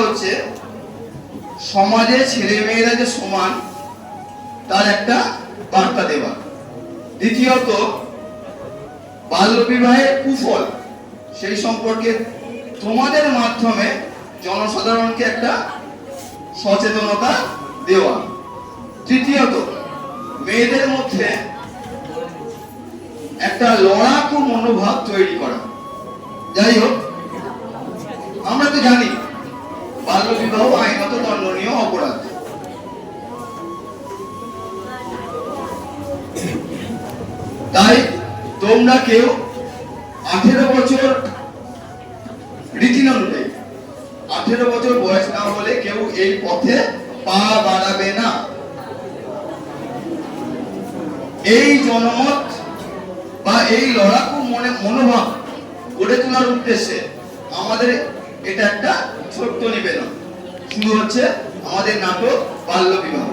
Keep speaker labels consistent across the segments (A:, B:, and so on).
A: হচ্ছে সমাজে ছেলে মেয়েরা যে সমান তার একটা বার্তা দেওয়া। দ্বিতীয়ত বাল্য বিবাহের কুফল সেই সম্পর্কে তোমাদের মাধ্যমে জনসাধারণকে একটা সচেতনতা দেওয়া। তৃতীয়ত মেয়েদের মধ্যে একটা লড়াকু মনোভাব তৈরি করা। যাই হোক, আমরা তো জানি বাল্য বিবাহ আইনত দণ্ডনীয় অপরাধ। তাই তোমরা কেউ 18 বছর রীতি অনুযায়ী 18 বছর বয়স না হলে কেউ এই পথে পা বাড়াবে না। এই জনমত বা এই লড়াকু মনোভাব গড়ে তোলার উদ্দেশ্যে আমাদের এটা একটা ছোট্ট নিবেদন। শুরু হচ্ছে আমাদের নাটক বাল্য বিবাহ।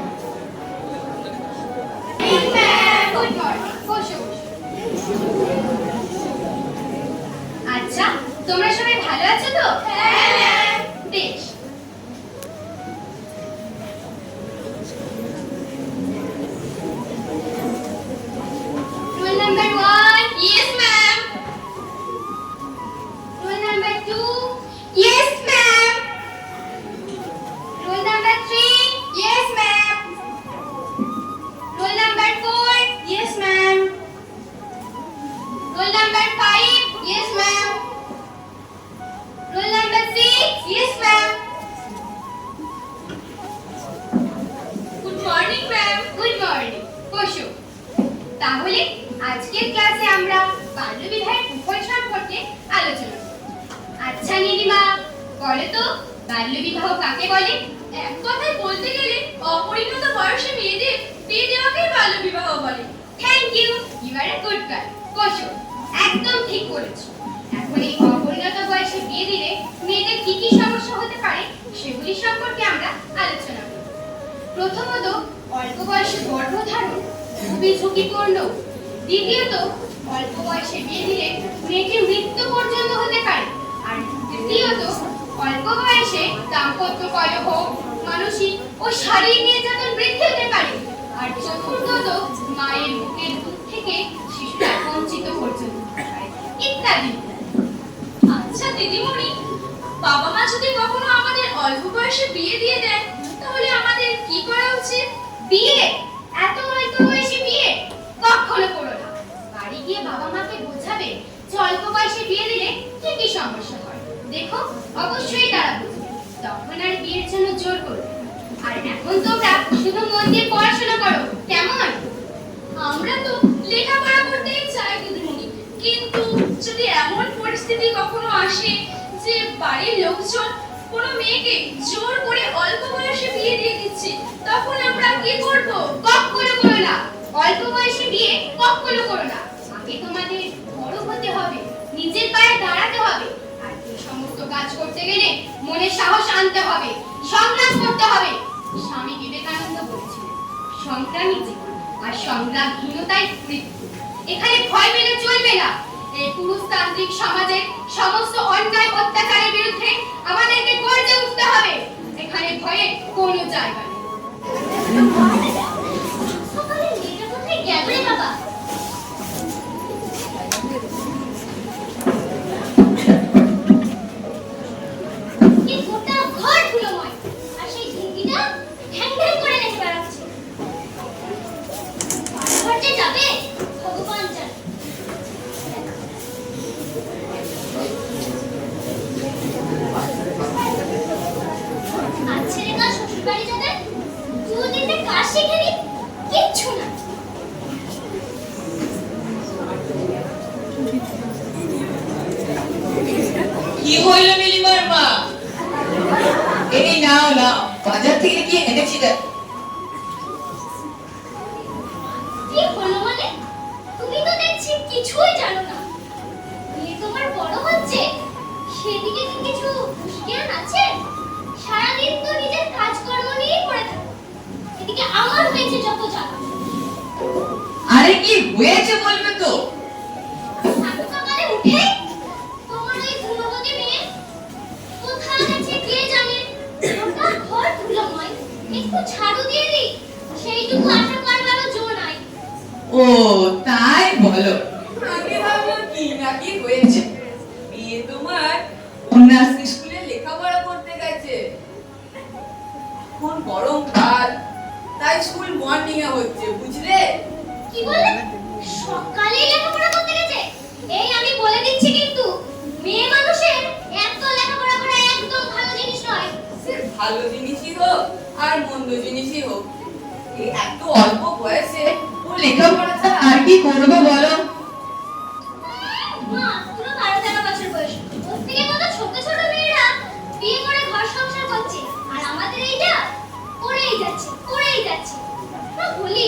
B: আচ্ছা, তোমরা সবাই ভালো আছো তো? হ্যাঁ, বেশ। Rule number 1, yes ma'am. Rule number 2, yes ma'am. Rule number 3, yes ma'am. Rule number 4, yes ma'am. Rule number 5, yes ma'am. Rule number 6, yes ma'am. Good morning ma'am. Good morning. বসো। তাহলে আজকের ক্লাসে আমরা বাল্য বিবাহের কুফল সম্পর্কে আলোচনা করব। আচ্ছা নীলিমা, বলো তো বাল্য বিবাহ কাকে বলে?
C: এক কথায় বলতে গেলে অপরিণত বয়সে মেয়েদের বিয়ে দেওয়াকেই বাল্য বিবাহ বলে।
B: Thank you, you are a good girl. বসো। একদম ঠিক বলেছো। এখন এই অপরিণত বয়সে বিয়ে দিলে মেয়েদের কি কি সমস্যা হতে পারে সেগুলি সম্পর্কে আমরা আলোচনা করব। প্রথমত, অল্প বয়সে গর্ভধারণ খুবই ঝুঁকিপূর্ণ। দ্বিতীয়ত, অল্প বয়সে বিয়ে দিলে মেয়েটির মৃত্যু পর্যন্ত হতে পারে। আর তৃতীয়ত, অল্প বয়সে দাম্পত্য কলহ, মানসিক ও শারীরিক নির্যাতন বৃদ্ধি হতে পারে। আর চতুর্থত, মায়ের বুকের দুধ থেকে শিশুরা বঞ্চিত পর্যন্ত হতে পারে, ইত্যাদি।
C: আচ্ছা দিদিমণি, বাবা মা যদি কখনো আমাদের অল্প বয়সে বিয়ে দিয়ে দেন তাহলে আমাদের কি করা উচিত?
B: বিয়ে? এত অল্প বয়সে বিয়ে কখনো করো না। বাড়ি গিয়ে বাবা মাকে বোঝাবে যে অল্প বয়সে বিয়ে দিলে কি কি সমস্যা হয়। দেখো, অবশ্যই তারা বুঝবে, তখন আর বিয়ের জন্য জোর করবে। আর এখন তোমরা শুধু মন দিয়ে পড়াশোনা করো, কেমন?
C: আমরা তো লেখাপড়া করতেই চাই দিদিমণি, কিন্তু যদি এমন পরিস্থিতি কখনো আসে যে বাড়ির লোকজন কোনো মেয়েকে জোর করে অল্প বয়সে বিয়ে দিয়ে দিচ্ছে, তখন আমরা কি করব?
B: কখনো করো না। অল্প বয়সে বিয়ে কখনো করো না। আগে তোমাদের বড় হতে হবে, নিজের পায়ে দাঁড়াতে হবে। আর এই সমস্ত কাজ করতে গেলে মনে সাহস আনতে হবে, সংগ্রাম করতে হবে। স্বামী বিবেকানন্দ বলেছিলেন, সংগ্রামী জীবন আর সংগ্রামহীনতাই মৃত্যু। এখানে ভয় পেলে চলবে না। এই পুরুষতান্ত্রিক সমাজের সমস্ত অন্যায় অত্যাচারের বিরুদ্ধে আমাদেরকে গর্জে উঠতে হবে। এখানে ভয়ের কোনো জায়গা নেই। সকালে মেয়েটা কোথায় গেল রে বাবা? এই গোটা ঘর ধুলোময়, আর সেই ঝিঙ্গিটা ঠ্যাং ঠ্যাং করে রেখে বেড়াচ্ছে। ঘর যে যাবে ভগবান জানে। আজ ছেলে কাজ শ্বশুর বাড়ি যাবে, দুদিনে কাজ শিখে নি, কিচ্ছু না।
D: কি হইল নীলিমার মা? এই নাও নাও, বাজার থেকে কি এনেছি দেখ।
B: কি হলো মানে? তুমি তো দেখছি কিছুই জানো না। মেয়ে তোমার বড় হচ্ছে, সেদিকে কি কিছু জ্ঞান আছে? সারাদিন তো নিজের কাজকর্ম নিয়েই পড়ে থাকো। এদিকে আমার হয়েছে যত জ্বালা।
D: আরে কি হয়েছে বলবে তো?
B: সকালে উঠে তোমার ওই ধুলোবতী মেয়ে কোথায় আছে কে জানে, একটু ঝাড়ু দিয়ে দিই, সেইটুকু আশা করবারও জো নাই।
D: ও তাই বলো।
E: আগে ভাবলাম কি না কি হয়েছে, বিয়ে তোমার কন্যাস স্কুলে লেখাপড়া করতে গেছে। এখন গরমকাল, তাই স্কুল মর্নিং এ হচ্ছে, বুঝলে?
B: কি বলে? সকালেই লেখাপড়া করতে গেছে? এই আমি বলে দিচ্ছি কিন্তু, মেয়ে মানুষের এত লেখাপড়া করা একদম ভালো জিনিস নয়।
E: সে ভালো জিনিসই হোক আর মন্দ জিনিসই হোক, এই এত অল্প বয়সে ও লেখাপড়া ছাড়া
D: আর কি করবো বলো?
B: মা, পুরো 12-13 বছর বয়স। ওর থেকে কত ছোট ছোট মেয়েরা বিয়ে করে ঘর সংসার করছে, আর আমাদের এইটা করেই যাচ্ছে। মা বলি,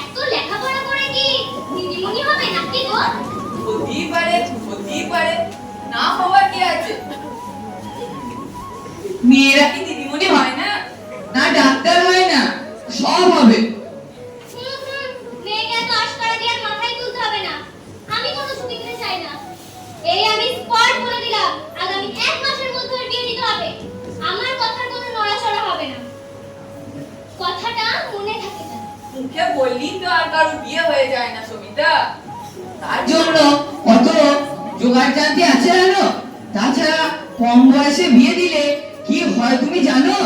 B: এত লেখাপড়া করে কি দিদিমণি হবে নাকি গো?
E: হতেই পারে, না হওয়ার কি আছে? মেয়েরা কি দিদিমণি হয় না?
D: না ডাক্তার হয় না, সব হবে।
B: মেয়েকে এত আশকারা দিয়ে আর মাথায় তুলতে হবে না। আমি কোনো ঝুঁকি নিতে চাই না। এই আমি স্পট বলে দিলাম, আগামী 1 মাসের মধ্যে ওর বিয়ে দিতে হবে। আমার কথার কোনো নড়াচড়া হবে না। কথাটা মনে থাকে যেন।
E: মুখে বললি তো আর কারো বিয়ে হয়ে যায় না সবিতা।
D: তার জন্য কত জোগাড় জানতে আছে জানো? তাছাড়া কম বয়সে বিয়ে দিলে কি হয় তুমি জানো?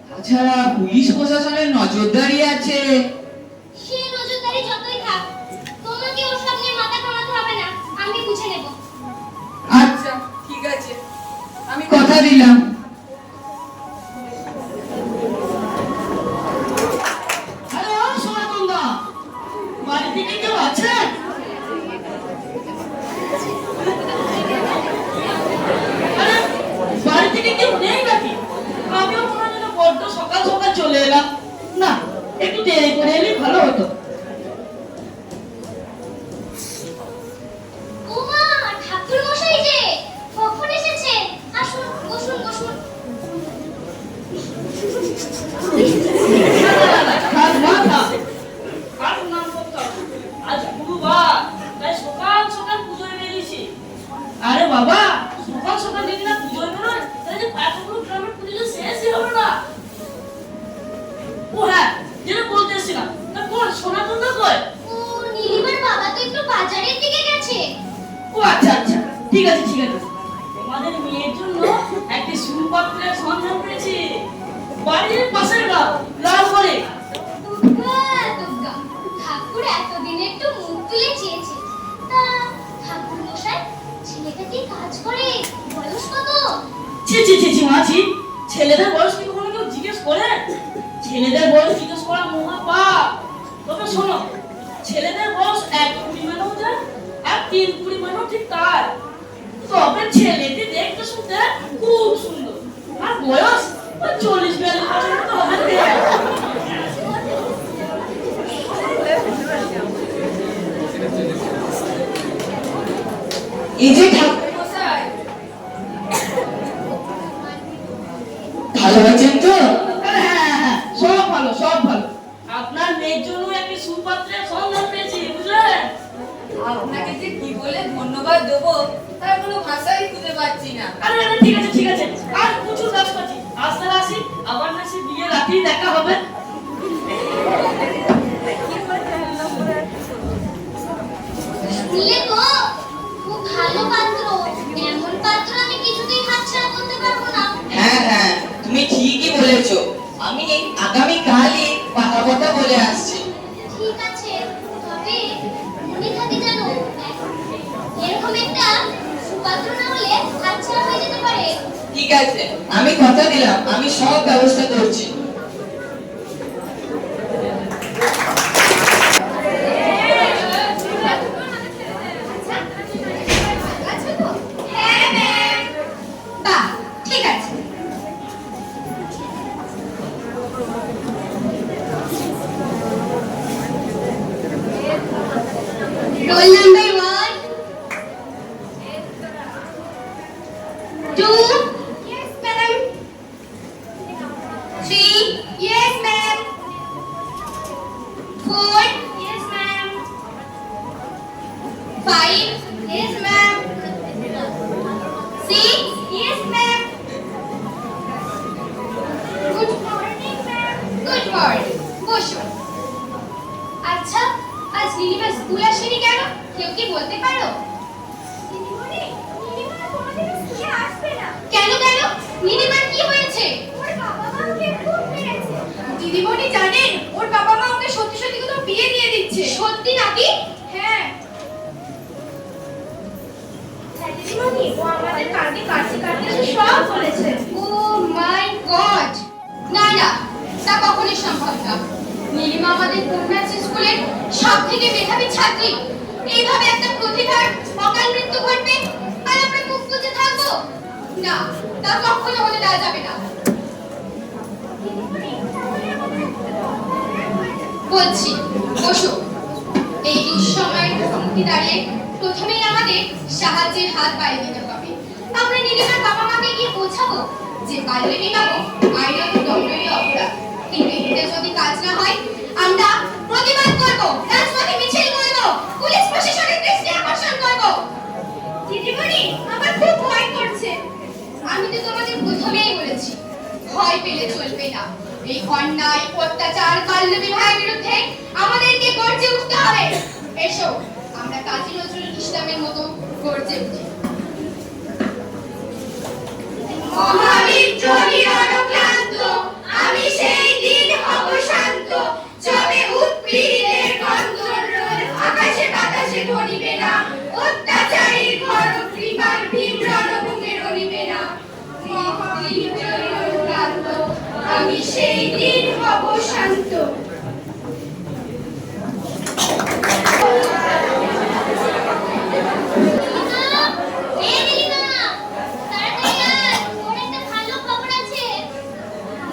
D: তাছাড়া পুলিশ প্রশাসনের নজরদারি আছে।
B: সে নজরদারি যতই থাক, তোমাকে ওর সামনে মাথা ঘামাতে হবে না। আমি বুঝে নেব।
E: আচ্ছা ঠিক আছে, আমি
D: কথা দিলাম। হ্যালো সোনাগঙ্গা, বাড়িতে কি কেউ আছে? আরে, বাড়ি থেকে কেউ নেই নাকি? আমিও তোমার জন্য বড্ড সকাল সকাল চলে এলাম। না, একটু দেরি করে এলে ভালো হতো।
B: ওমা, ঠাকুর মশাই যে কখন এসেছেন? আসুন, বসুন।
F: থাক মা থাক, আর নাম করতে হবে। আজ গুরুবার, তাই সকাল সকাল পুজোয় বেরিয়েছি। আরে বাবা, সকাল সকাল যদি না পুজোয় বেরোয়, তাহলে যে এতগুলো গ্রামের পুজো শেষই হবে না। ও হ্যাঁ, যেটা বলতেছিলাম, তা কোন সোনাকুন্দ কই?
B: ও, নীলিমার বাবা তো একটু বাজারের দিকে গেছে।
F: ও আচ্ছা, ঠিক আছে। তোমাদের মেয়ের জন্য একটি সুপাত্রের সন্ধান পেয়েছি, বাড়ির পাশের গাঁও লালগড়ে।
B: দুর্গা, ঠাকুর এতদিন একটু মুখ তুলে চেয়েছে। তা ঠাকুর মশাই, ছেলেটা কি কাজ করে? বয়স কত?
F: ছি মাছি, ছেলেদের বয়স কি কখনো কেউ জিজ্ঞেস করে? ছেলেদের বয়স জিজ্ঞেস করা মহা পাপ। তবে শোনো, ছেলেদের বয়স 1 কুড়ি মানেও যায়, আর 3 কুড়ি মানেও ঠিক তাই। তবে ছেলেটি দেখতে শুনতে খুব সুন্দর, আর বয়স 40-42 বছর মতো হবে।
D: এই যে ঠাকুর
E: মশাই,
D: ভালো আছেন তো?
F: হ্যাঁ, সব ভালো। আপনার মেয়ের জন্য একটি সুপাত্রের সন্ধান পেয়েছি, বুঝলেন?
E: আপনাকে যে কি বলে ধন্যবাদ দেবো তার কোনো ভাষাই খুঁজে পাচ্ছি না।
F: আরে ঠিক আছে, আর প্রচুর কাজ করছি। আসতে আসি, আবার না সে বিয়ে রাতেই দেখা হবে।
B: শুনলে গো, খুব ভালো পাত্র। এমন পাত্র আমি কিছুতেই হাতছাড়া করতে পারবো না।
D: হ্যাঁ, তুমি ঠিকই বলেছো। আমি আগামী কালই কথা বলে আসছি।
B: ঠিক আছে, তবে মনে থাকে জানো, এরকম একটা সুপাত্র না হলে হাতছাড়া হয়ে যেতে পারে।
D: ঠিক আছে, আমি কথা দিলাম, আমি সব ব্যবস্থা করছি।
B: হ্যাঁ ম্যাম। বাহ, ঠিক আছে। Roll number 1, 2. Yes, madam. 3. Yes, ma'am. 4. Yes, ma'am. 5. Yes, ma'am. 6. Yes, ma'am. Good morning, ma'am. Good morning, বসো। আচ্ছা, আজ নীলিমা স্কুল আসেনি কেন? কেউ কি বলতে পারো?
C: দিদিমণি, নীলিমা কোনোদিন স্কুলে আসবে না।
B: কেন কেন? নীলিমার কি হয়েছে?
C: ওর বাবা মা ওকে খুব মেরেছে।
E: দিদিমণি জানেন ওর বাবা মা ওকে সত্যি সত্যি কোথাও বিয়ে দিয়ে দিচ্ছে।
B: সত্যি নাকি?
E: হ্যাঁ
C: হ্যাঁ দিদিমণি, ও আমাদের কালকে কাছে সব বলেছে।
B: ও মাই গড! না না, তা কখনোই সম্ভব না। নীলিমা আমাদের কন্যাশ্রী স্কুলের সব থেকে মেধাবী ছাত্রী। এইভাবে একটা প্রতিভার অকাল মৃত্যু ঘটবে আর আমরা মুখ বুজে থাকবো? না, তা কখনো হতে দেওয়া যাবে না। বলছি, বসো। এই দুঃসময়ের মুখোমুখি দাঁড়িয়ে প্রথমেই আমাদের সাহায্যের হাত বাড়িয়ে দিতে হবে। আমরা নীলিমার বাবা মাকে গিয়ে বোঝাবো যে বাল্য বিবাহ আইনত দণ্ডনীয় অপরাধ। কিন্তু এতে যদি কাজ না হয়, আমরা প্রতিবাদ করব, রাজপথে মিছিল করব, পুলিশ প্রশাসনের দৃষ্টি আকর্ষণ করব।
C: দিদিমণি, আমার খুব ভয় করছে।
B: আমি তো তোমাদের প্রথমেই বলেছি, ভয় পেলে চলবে না। এই অন্যায়, অত্যাচার, বাল্য বিবাহের বিরুদ্ধে আমাদেরকে গর্জে উঠতে হবে। এসো, আমরা কাজী নজরুল ইসলামের মতো গর্জে উঠি।
C: মহাবিদ্রোহী রণক্লান্ত, আমি সেই দিন হব শান্ত। যবে উৎপীড়িতের কন্দর রোল আকাশে বাতাসে ধরিবে না। অত্যাচারীর ঘর কৃপার ভীম রণভূমে রণিবে না। মহাবিদ্রোহী রণক্লান্ত, আমি সেই দিন হব শান্ত।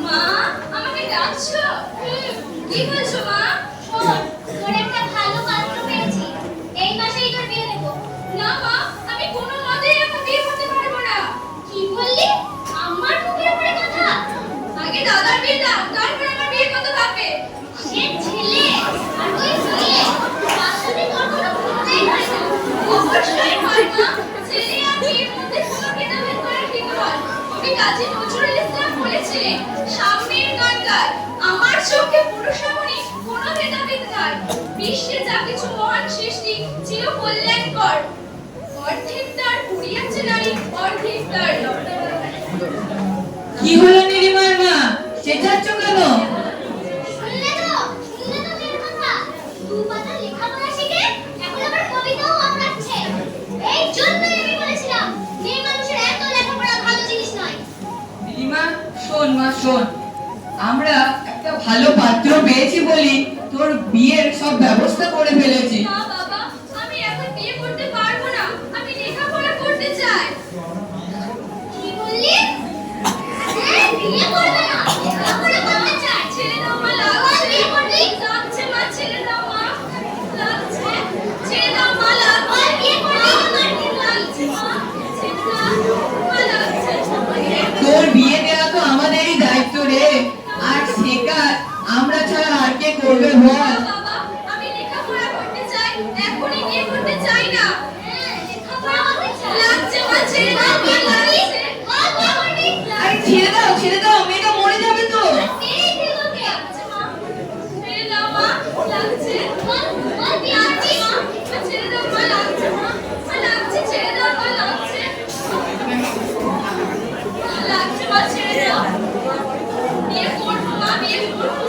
C: মা, আমাকে ডাকছো? কি বলছো মা?
B: শোন, তোর একটা ভালো পাত্র পেয়েছি। এই মাসেই তোর বিয়ে দেবো।
C: না মা, আমি কোনো মতেই এখন বিয়ে করতে পারবো না।
B: কি বললি? আমার মুখের উপরে কথা?
C: আগে দাদার বিয়ে দাও, তারপর আমার বিয়ে কত ভাববে।
B: সে ছেলে আর ওই মেয়ে, তার সাথে তোর কোনো ভুলটাই হয় না।
C: অবশ্যই হয় না। ছেলে আর মেয়ের মধ্যে কোনো ভেদাভেদ করা ঠিক নয়। কবি কাজী নজরুল ইসলাম বলেছিলেন, সামনের কান্ডার আমার চোখে পুরুষামণি কোনো ভেদাভেদ নাই। বিশ্বে যা কিছু মহান সৃষ্টি ছিল কল্যাণকর। অর্ধেক তার পুরিয়াছে নারী, অর্ধেক তার নয়।
D: কি হলো নীলিমার মা, চেঁচাচ্ছ কেন?
B: শুনলে তো মেয়ের কথা। দু পাতা লেখাপড়া শিখে এখন আবার কবিতাও আঁকাচ্ছে। এই জন্যই আমি বলেছিলাম, মেয়ে মানুষের এত লেখাপড়া ভালো জিনিস নয়।
D: নীলিমা শোন মা শোন, আমরা একটা ভালো পাত্র পেয়েছি বলি তোর বিয়ের সব ব্যবস্থা করে ফেলেছি।
C: না বাবা, আমি এখন বিয়ে করতে পারবো না। আমি লেখাপড়া করতে চাই।
B: কি বললি? হ্যাঁ, বিয়ে করবে না, লেখাপড়া করতে চায়।
C: ছেড়ে দাও মা,
B: আবার
C: লাগছে।
B: বিয়ে করবি?
C: লাগছে মা, ছেড়ে দাও মা। লাগছে। ছেড়ে দাও মা,
B: আবার
C: লাগছে।
B: বিয়ে করবি?
C: আমার কি লাগছে মা? ছেড়ে দাও। মা, লাগছে।
D: তোর বিয়ে দেওয়া তো আমাদেরই দায়িত্ব রে, আর শেখার আমরা ছাড়া আর কে করবে বল?
C: না বাবা, আমি লেখাপড়া করতে চাই, এখনই বিয়ে করতে চাই না।
B: হ্যাঁ, লেখাপড়া করতে চায়।
C: লাগছে মা, ছেড়ে দাও মা, লাগছে।
B: আবার বিয়ে করবি?
D: আরে ছেড়ে দাও, মেয়েটা মরে যাবে তো।
B: এই দিগকে।
C: লাগছে মা, ছেড়ে দাও মা, লাগছে।
B: বল, বল বিয়ে করবি?
C: মা, ছেড়ে দাও মা, লাগছে মা। মা, লাগছে, ছেড়ে দাও মা, লাগছে। লাগছে মা, ছেড়ে দাও। বিয়ে করবো মা, বিয়ে করবো।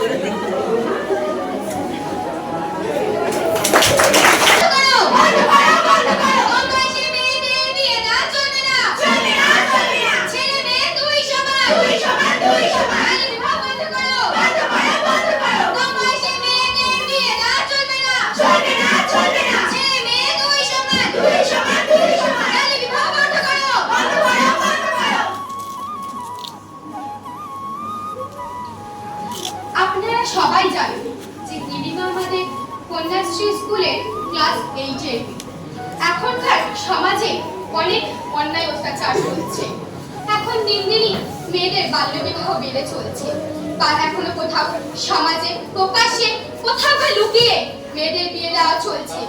B: বন্ধ করো। কম বয়সী মেয়েদের বিয়ে দেওয়া চলবে না। ছেলে মেয়ে দুই সমান। বাল্য বিবাহ বন্ধ করো। কম বয়সী মেয়েদের বিয়ে দেওয়া চলবে না। ছেলে মেয়ে দুই সমান। বাল্য বিবাহ বন্ধ করো। আপনারা সবাই জানেন যে নীলিমা আমাদের কন্যাশ্রী স্কুলের ক্লাস 8 এর। এখনকার সমাজে অনেক অন্যায় অত্যাচার চলছে। এখন দিন দিনই মেয়েদের বাল্য বিবাহ বেড়ে চলছে। বা এখনো কোথাও সমাজে প্রকাশ্যে কোথাও বা লুকিয়ে মেয়েদের বিয়ে দেওয়া চলছে।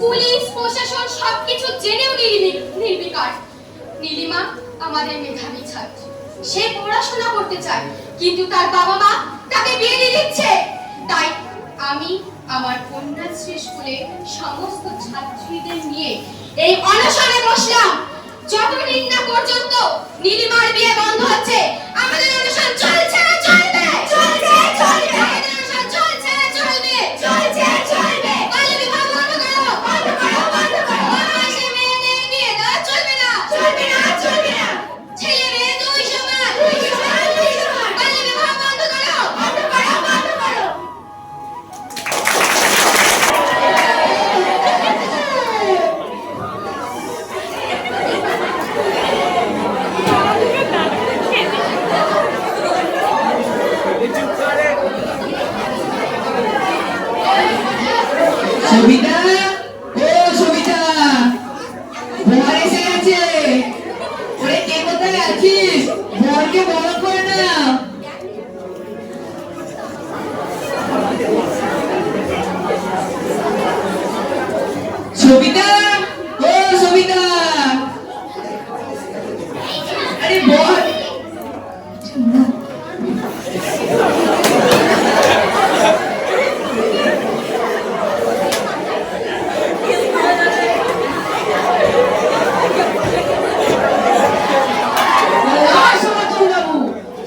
B: পুলিশ প্রশাসন সবকিছু জেনেও নির্বিকার। নীলিমা আমাদের মেধাবী ছাত্রী। সে পড়াশোনা করতে চায়, কিন্তু তার বাবা মা তাকে বিয়ে দিয়ে দিচ্ছে। তাই আমি আমার কন্যাশ্রী স্কুলে সমস্ত ছাত্রীদের নিয়ে এই অনশনে বসলাম। যতদিন না পর্যন্ত নীলিমার বিয়ে বন্ধ হচ্ছে আমাদের অনশন চলছে না চলবে? চলছে চলবে। আমাদের অনশন চলছে না চলবে? চলছে চলবে। বাল্য বিবাহ বন্ধ করো, বন্ধ করো, বন্ধ করো। বয়সে মেয়েদের বিয়ে দেওয়া চলবে না, চলবে না, চলবে না। ছেলে মেয়ে দুই সমান, দুই সমান, দুই সমান। বাল্য বিবাহ বন্ধ করো, বন্ধ করো, বন্ধ করো।
D: সবিতা, ও সবিতা, বর এসে গেছে। ওরে কে কোথায় আছিস? বরকে বড় করে না। সবিতা, ও সবিতা, আরে বর।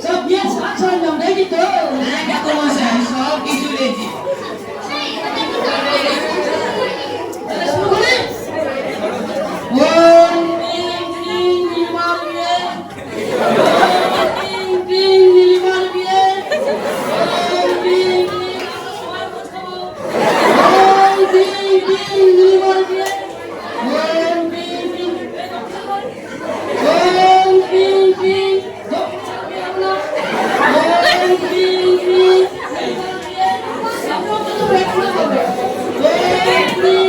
F: সব বিয়ে ছাড়লাম দেখি তো।
D: হ্যাঁ ঠাকুরমশাই, সব কিছু রেডি।
F: শুরু করি। ওম ক্রিং ক্রিং নীলিমার বিয়ে। ওম ক্রিং ক্রিং নীলিমার বিয়ে। ওম ক্রিং ক্রিং সবাই বসাবো। ওম ক্রিং ক্রিং নীলিমার বিয়ে। ওম ক্রিং ক্রিং ওম ক্রিং ক্রিং ওম ক্রিং ক্রিং নীলিমার বিয়ে। আপনারা তো ব্যাখ্যা করবে। ওম ক্রিং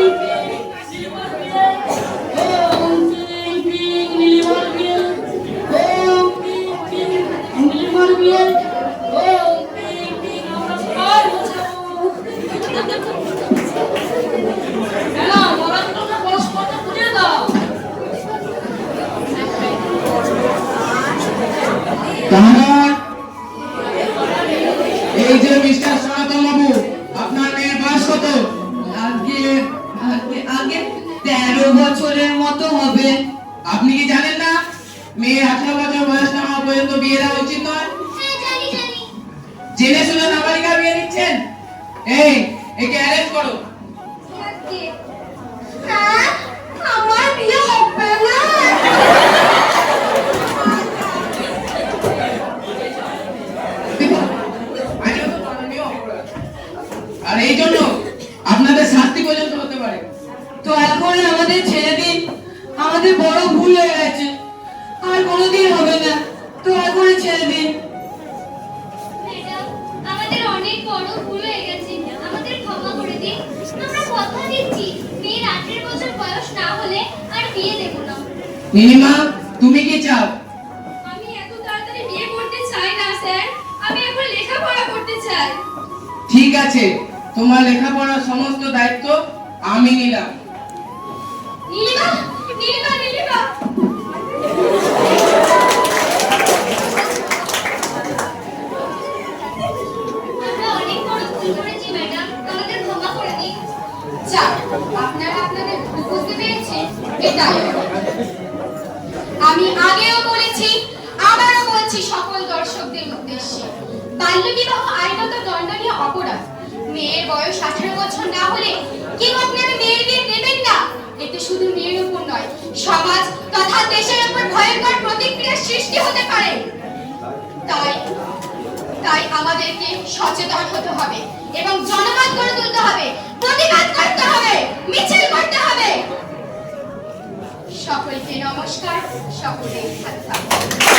D: তাহলে এই যে মিস্টার সনাতন বাবু, আপনার মেয়ের বয়স কত? আগে আগে আগে 13 বছরের মতো হবে। আপনি কি জানেন না মেয়ে 18 বছর বয়স না হওয়া পর্যন্ত বিয়ে দেওয়া উচিত নয়?
B: হ্যাঁ জানি জানি।
D: জেনে শুনে নাবালিকা বিয়ে দিচ্ছেন? এই একে অ্যারেস্ট করো।
B: হ্যাঁ, আমার বিয়ে হবে না।
D: আর এই জন্য আপনাদের শাস্তি পর্যন্ত হতে পারে। তো এখন আমাদের ছেড়ে দিন, আমাদের বড় ভুল হয়ে গেছে, আর কোনোদিন হবে না। তো এখন ছেড়ে দিন।
B: ম্যাডাম, আমাদের অনেক বড় ভুল হয়ে গেছে, আমাদের ক্ষমা করে দিন। আমরা কথা দিচ্ছি মেয়ের 18 বছর বয়স না হলে আর বিয়ে দেব না।
D: নীলিমা, তুমি কি চাও?
C: আমি এত তাড়াতাড়ি বিয়ে করতে চাই না স্যার, আমি এখন লেখাপড়া করতে চাই।
D: ঠিক আছে, তোমার লেখাপড়ার সমস্ত দায়িত্ব আমি নিলাম।
C: নীলিমা, নীলিমা, নীলিমা।
B: আমরা অনেক বড় ভুল করেছি ম্যাডাম, আমাদের ক্ষমা করে দিন। যাক, আপনারা আপনাদের ভুল বুঝতে পেরেছেন, এটাই। আমি আগেও বলেছি, আবারও বলছি সকল দর্শকদের উদ্দেশ্যে, বাল্যবিবাহ আইনত দণ্ডনীয় অপরাধ। মেয়ের বয়স 18 বছর না হলে কেউ আপনারা মেয়ের বিয়ে দেবেন না। এতে শুধু মেয়ের উপর নয়, সমাজ তথা দেশের উপর ভয়ঙ্কর প্রতিক্রিয়ার সৃষ্টি হতে পারে। তাই আমাদেরকে সচেতন হতে হবে এবং জনমত গড়ে তুলতে হবে, প্রতিবাদ করতে হবে, মিছিল করতে হবে। সকলকে নমস্কার, সকলে ভালো থাকুন।